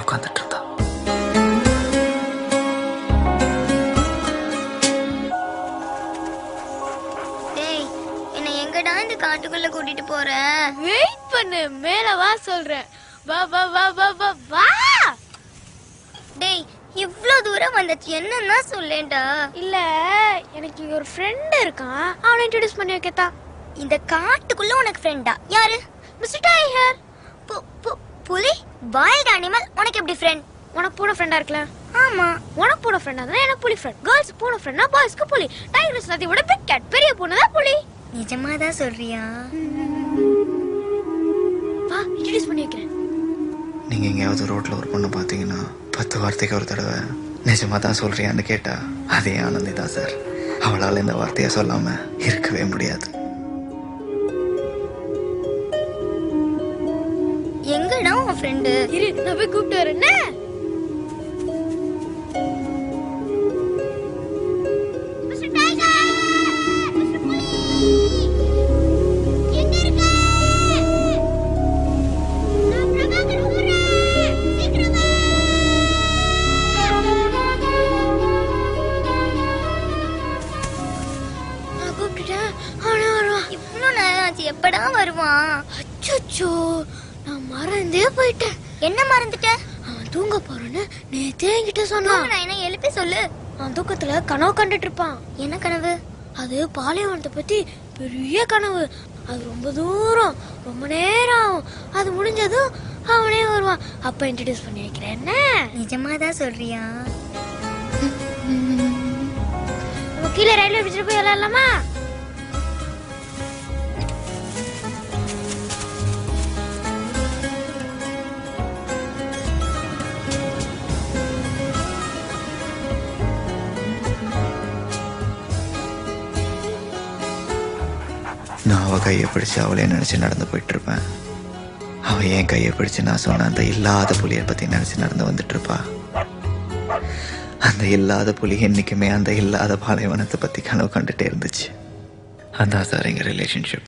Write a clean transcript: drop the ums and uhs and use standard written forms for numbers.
உட்காந்துட்டு இருந்தா. காட்டுக்குள்ள கூட்டிட்டு போற. வெயிட் பண்ணு, மேல வா சொல்றேன். வா வா வா வா வா வா. டேய், இவ்ளோ தூரம் வந்தாச்சு, என்னன்னா சொல்லேன்டா. இல்ல, எனக்கு இங்க ஒரு ஃப்ரெண்ட் இருக்கான், அவனை இன்ட்ரோடியூஸ் பண்ணி வைக்கத்தா. இந்த காட்டுக்குள்ள உனக்கு ஃப்ரெண்டா? யாரு? Mister tiger. புலி வைல்ட் அனிமல் உனக்கு எப்படி ஃப்ரெண்ட்? உனக்கு பூனை ஃப்ரெண்டா இருக்கல? ஆமா. உனக்கு பூனை ஃப்ரெண்டா இருந்தா எனக்கு புலி ஃப்ரெண்ட். கேர்ள்ஸ் பூனை ஃப்ரெண்ட்னா பாய்ஸ்க்கு புலி. டைகர் இஸ் நதியோட பிக் கேட், பெரிய பூனை தான் புலி. நிஜமாதான் சொல்றியா? வா, இன்ட்ரோடியூஸ் பண்ணி வைக்கிறேன். நீங்க எங்கேயாவது ரோட்ல ஒரு பொண்ணு பாத்தீங்கன்னா 10 வார்த்தைக்கு ஒரு தடவை நிஜமா தான் சொல்றியான்னு கேட்டா அதே ஆனந்தி தான் சார். அவளால் இந்த வார்த்தையை சொல்லாம இருக்கவே முடியாது. எங்கடா உன் ஃப்ரெண்டு? இரு, நான் போய் கூப்பிட்டு வரேன். எப்படா வருவான்? அச்சோ, நான் மறந்தே போயிட்டேன். என்ன மறந்துட்ட? அவன் தூங்க போறேன்னு நேத்தே என்கிட்ட சொன்னான். நான் என்ன எழுப்பி சொல்லு. அவன் தூக்கத்துல கனவு கண்டுட்டு இருப்பான். என்ன கனவு? அது பாலைவனத்தை பத்தி பெரிய கனவு. அது ரொம்ப தூரம், ரொம்ப நேரம் ஆகும். அது முடிஞ்சதும் அவனே வருவான். அப்ப இன்ட்ரோடியூஸ் பண்ணி வைக்கிறேன். என்ன நிஜமாதான் சொல்றியா? நம்ம கீழே ரயில்வே பிடிச்சிட்டு போய் விளையாடலாமா? நான் அவ கையை பிடிச்சு அவளே நினைச்சு நடந்து போயிட்டு இருப்பேன். அவ என் கையை பிடிச்சு நான் சொன்ன அந்த இல்லாத புலியை பத்தி நினைச்சு நடந்து வந்துட்டு இருப்பா. அந்த இல்லாத புலி என்னைக்குமே அந்த இல்லாத பாலைவனத்தை பத்தி கனவு கண்டுட்டே இருந்துச்சு. அதான் சார் எங்க ரிலேஷன்ஷிப்.